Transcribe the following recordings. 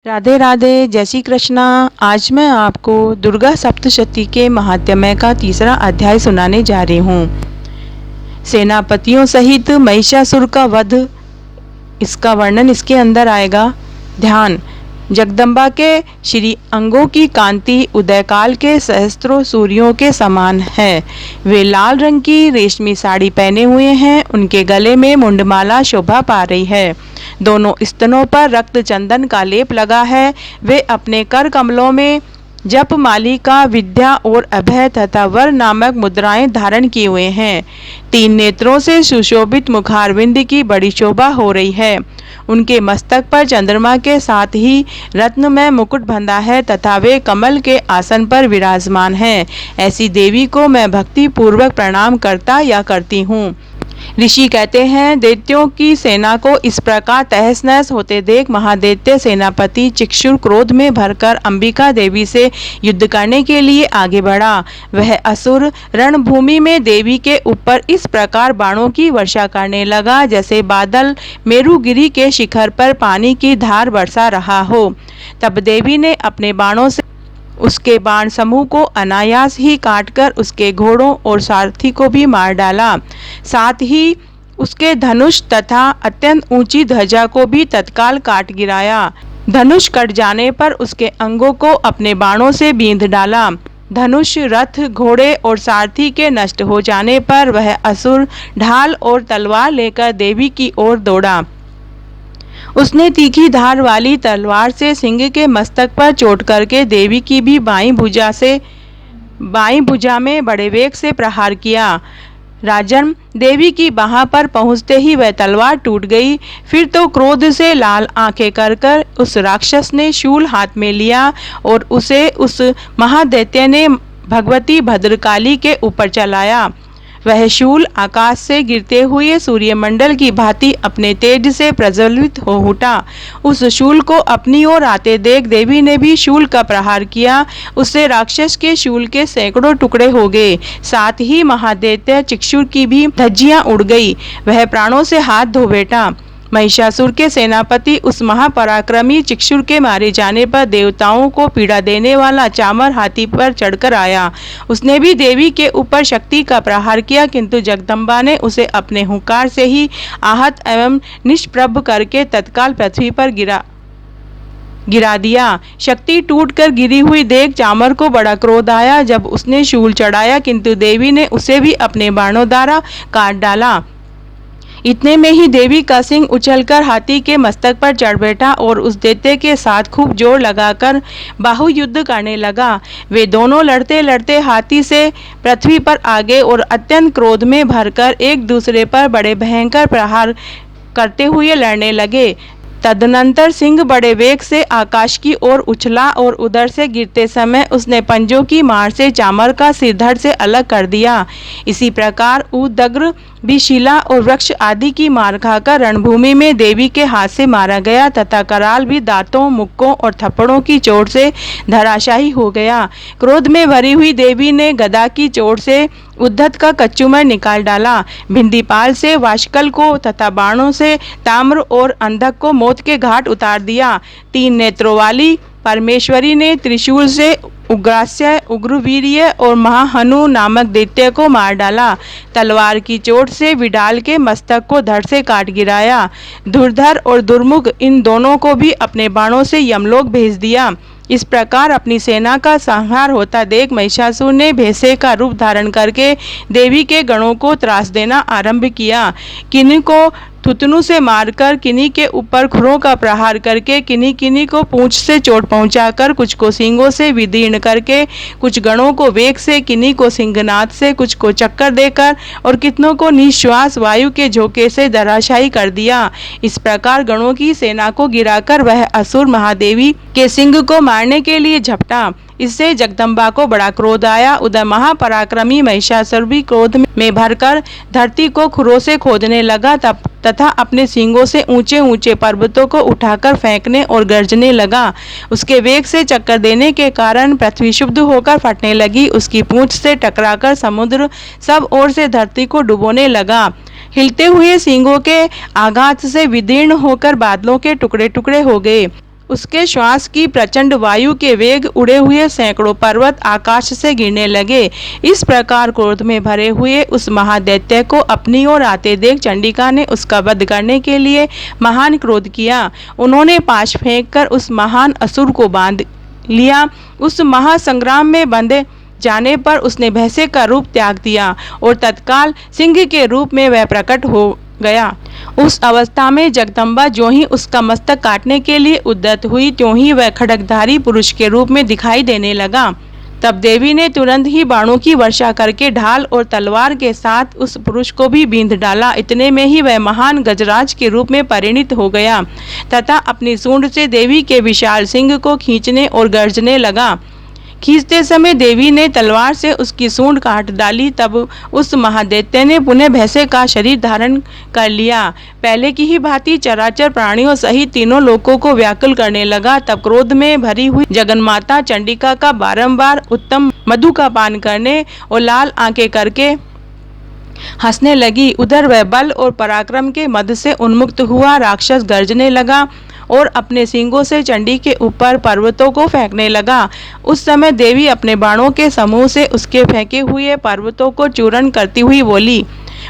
राधे राधे, जय श्री कृष्णा। आज मैं आपको दुर्गा सप्तशती के महात्म्य का तीसरा अध्याय सुनाने जा रही हूँ। सेनापतियों सहित महिषासुर का वध, इसका वर्णन इसके अंदर आएगा। ध्यान। जगदम्बा के श्री अंगों की कांति उदयकाल के सहस्त्रों सूर्यों के समान है। वे लाल रंग की रेशमी साड़ी पहने हुए हैं। उनके गले में मुंडमाला शोभा पा रही है। दोनों स्तनों पर रक्त चंदन का लेप लगा है। वे अपने कर कमलों में जप मालिका, विद्या और अभय तथा वर नामक मुद्राएं धारण किए हुए हैं। 3 नेत्रों से सुशोभित मुखारविंद की बड़ी शोभा हो रही है। उनके मस्तक पर चंद्रमा के साथ ही रत्नमय मुकुट बंधा है तथा वे कमल के आसन पर विराजमान हैं। ऐसी देवी को मैं भक्ति पूर्वक प्रणाम करता या करती हूँ। ऋषि कहते हैं, दैत्यों की सेना को इस प्रकार तहस नहस होते देख महादैत्य सेनापति चिक्षुर क्रोध में भरकर अंबिका देवी से युद्ध करने के लिए आगे बढ़ा। वह असुर रणभूमि में देवी के ऊपर इस प्रकार बाणों की वर्षा करने लगा जैसे बादल मेरुगिरी के शिखर पर पानी की धार बरसा रहा हो। तब देवी ने अपने बाणों से उसके बाण समूह को अनायास ही काटकर उसके घोड़ों और सारथी को भी मार डाला। साथ ही उसके धनुष तथा अत्यंत ऊंची ध्वजा को भी तत्काल काट गिराया। धनुष कट जाने पर उसके अंगों को अपने बाणों से बींध डाला। धनुष, रथ, घोड़े और सारथी के नष्ट हो जाने पर वह असुर ढाल और तलवार लेकर देवी की ओर दौड़ा। उसने तीखी धार वाली तलवार से सिंह के मस्तक पर चोट करके देवी की भी बाईं भुजा में बड़े वेग से प्रहार किया। राजन, देवी की बाह पर पहुंचते ही वह तलवार टूट गई। फिर तो क्रोध से लाल आंखें कर उस राक्षस ने शूल हाथ में लिया और उसे उस महादैत्य ने भगवती भद्रकाली के ऊपर चलाया। वह शूल आकाश से गिरते हुए सूर्यमंडल की भांति अपने तेज से प्रज्वलित हो उठा। उस शूल को अपनी ओर आते देख देवी ने भी शूल का प्रहार किया। उससे राक्षस के शूल के सैकड़ों टुकड़े हो गए। साथ ही महादैत्य चिक्षुर की भी धज्जियां उड़ गई। वह प्राणों से हाथ धो बैठा। महिषासुर के सेनापति उस महापराक्रमी चिक्षुर के मारे जाने पर देवताओं को पीड़ा देने वाला चामर हाथी पर चढ़कर आया। उसने भी देवी के ऊपर शक्ति का प्रहार किया, किंतु जगदम्बा ने उसे अपने हुंकार से ही आहत एवं निष्प्रभ करके तत्काल पृथ्वी पर गिरा दिया। शक्ति टूटकर गिरी हुई देख चामर को बड़ा क्रोध आया। जब उसने शूल चढ़ाया, किंतु देवी ने उसे भी अपने बाणों द्वारा काट डाला। इतने में ही देवी का सिंह उछलकर हाथी के मस्तक पर चढ़ बैठा और उस दैत्य के साथ खूब जोर लगाकर बाहुयुद्ध करने लगा। वे दोनों लड़ते लड़ते हाथी से पृथ्वी पर आ गए और अत्यंत क्रोध में भरकर एक दूसरे पर बड़े भयंकर प्रहार करते हुए लड़ने लगे। तदनंतर सिंह बड़े वेग से आकाश की ओर उछला और उधर से गिरते समय उसने पंजों की मार से चामर का सिर धड़ से अलग कर दिया। इसी प्रकार उदग्र भी शिला और वृक्ष आदि की मार खाकर रणभूमि में देवी के हाथ से मारा गया तथा कराल भी दांतों, मुक्कों और थप्पड़ों की चोट से धराशायी हो गया। क्रोध में भरी हुई देवी ने गदा की चोट से उद्धत का कच्चूमर निकाल डाला। भिंदीपाल से वाशकल को तथा बाणों से ताम्र और अंधक को मौत के घाट उतार दिया। 3 नेत्रों वाली परमेश्वरी ने त्रिशूल से उग्रास्य, उग्रवीर्य और महाहनु नामक दैत्य को मार डाला। तलवार की चोट से विडाल के मस्तक को धड़ से काट गिराया। धुरधर और दुर्मुख इन दोनों को भी अपने बाणों से यमलोक भेज दिया। इस प्रकार अपनी सेना का संहार होता देख महिषासुर ने भैंसे का रूप धारण करके देवी के गणों को त्रास देना आरंभ किया। किन्हीं को थुतनु से मारकर, किन्हीं के ऊपर खुरों का प्रहार करके, किन्हीं को पूंछ से चोट पहुंचाकर, कुछ को सींगों से विदीर्ण करके, कुछ गणों को वेग से, किन्हीं को सिंहनाद से, कुछ को चक्कर देकर और कितनों को निश्वास वायु के झोंके से धराशायी कर दिया। इस प्रकार गणों की सेना को गिराकर वह असुर महादेवी के सिंह को मारने के लिए झपटा। इससे जगदम्बा को बड़ा क्रोध आया। उधर महापराक्रमी महिषासुर भी क्रोध में भरकर धरती को खुरों से खोदने लगा तथा अपने सींगों से ऊंचे ऊंचे पर्वतों को उठाकर फेंकने और गर्जने लगा। उसके वेग से चक्कर देने के कारण पृथ्वी शुद्ध होकर फटने लगी। उसकी पूंछ से टकराकर समुद्र सब ओर से धरती को डुबोने लगा। हिलते हुए सींगों के आघात से विदीर्ण होकर बादलों के टुकड़े टुकड़े हो गए। उसके श्वास की प्रचंड वायु के वेग उड़े हुए सैकड़ों पर्वत आकाश से गिरने लगे। इस प्रकार क्रोध में भरे हुए उस महादैत्य को अपनी ओर आते देख चंडिका ने उसका वध करने के लिए महान क्रोध किया। उन्होंने पाश फेंककर उस महान असुर को बांध लिया। उस महासंग्राम में बंधे जाने पर उसने भैंसे का रूप त्याग दिया और तत्काल सिंह के रूप में वह प्रकट हो गया। उस अवस्था में जगदम्बा ज्यों ही उसका मस्तक काटने के लिए उद्यत हुई, त्यों ही वह खड्गधारी पुरुष के रूप में दिखाई देने लगा। तब देवी ने तुरंत ही बाणों की वर्षा करके ढाल और तलवार के साथ उस पुरुष को भी बींध डाला। इतने में ही वह महान गजराज के रूप में परिणित हो गया तथा अपनी सूंड से देवी के विशाल सिंह को खींचने और गर्जने लगा। खींचते समय देवी ने तलवार से उसकी सूंड काट डाली। तब उस महादैत्य ने पुनः भैंसे का शरीर धारण कर लिया। पहले की ही भांति चराचर प्राणियों सहित तीनों लोकों को व्याकुल करने लगा। तब क्रोध में भरी हुई जगन्माता चंडिका का बारंबार उत्तम मधु का पान करने और लाल आंखें करके हंसने लगी। उधर वह बल और पराक्रम के मद से उन्मुक्त हुआ राक्षस गर्जने लगा और अपने सींगों से चंडी के ऊपर पर्वतों को फेंकने लगा। उस समय देवी अपने बाणों के समूह से उसके फेंके हुए पर्वतों को चूर्ण करती हुई बोली।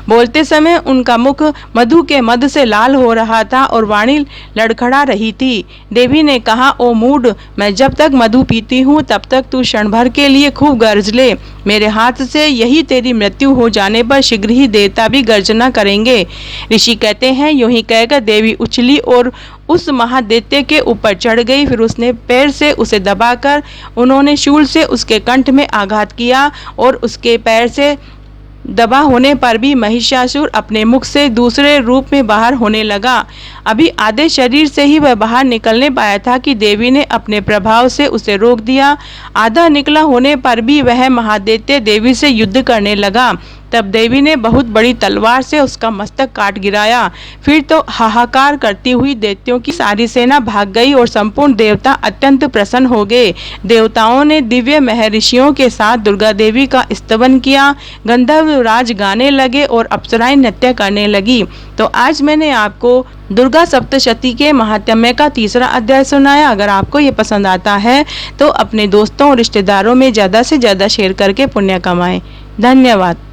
बोलते समय उनका मुख मधु के मद से लाल हो रहा था और वाणी लड़खड़ा रही थी। देवी ने कहा, ओ मूढ़, मैं जब तक मधु पीती हूँ तब तक तू क्षण भर के लिए खूब गर्ज ले। मेरे हाथ से यही तेरी मृत्यु हो जाने पर शीघ्र ही देवता भी गर्जना करेंगे। ऋषि कहते हैं, यूं ही कहकर देवी उछली और उस महादैत्य के ऊपर चढ़ गई। फिर उसने पैर से उसे दबाकर उन्होंने शूल से उसके कंठ में आघात किया और उसके पैर से दबा होने पर भी महिषासुर अपने मुख से दूसरे रूप में बाहर होने लगा। अभी आधे शरीर से ही वह बाहर निकलने पाया था कि देवी ने अपने प्रभाव से उसे रोक दिया। आधा निकला होने पर भी वह महादैत्य देवी से युद्ध करने लगा। तब देवी ने बहुत बड़ी तलवार से उसका मस्तक काट गिराया। फिर तो हाहाकार करती हुई दैत्यों की सारी सेना भाग गई और संपूर्ण देवता अत्यंत प्रसन्न हो गए। देवताओं ने दिव्य महर्षियों के साथ दुर्गा देवी का स्तवन किया। गंधर्व राज गाने लगे और अप्सराएं नृत्य करने लगी। तो आज मैंने आपको दुर्गा सप्तशती के महात्म्य का तीसरा अध्याय सुनाया। अगर आपको ये पसंद आता है तो अपने दोस्तों और रिश्तेदारों में ज़्यादा से ज़्यादा शेयर करके पुण्य कमाएं। धन्यवाद।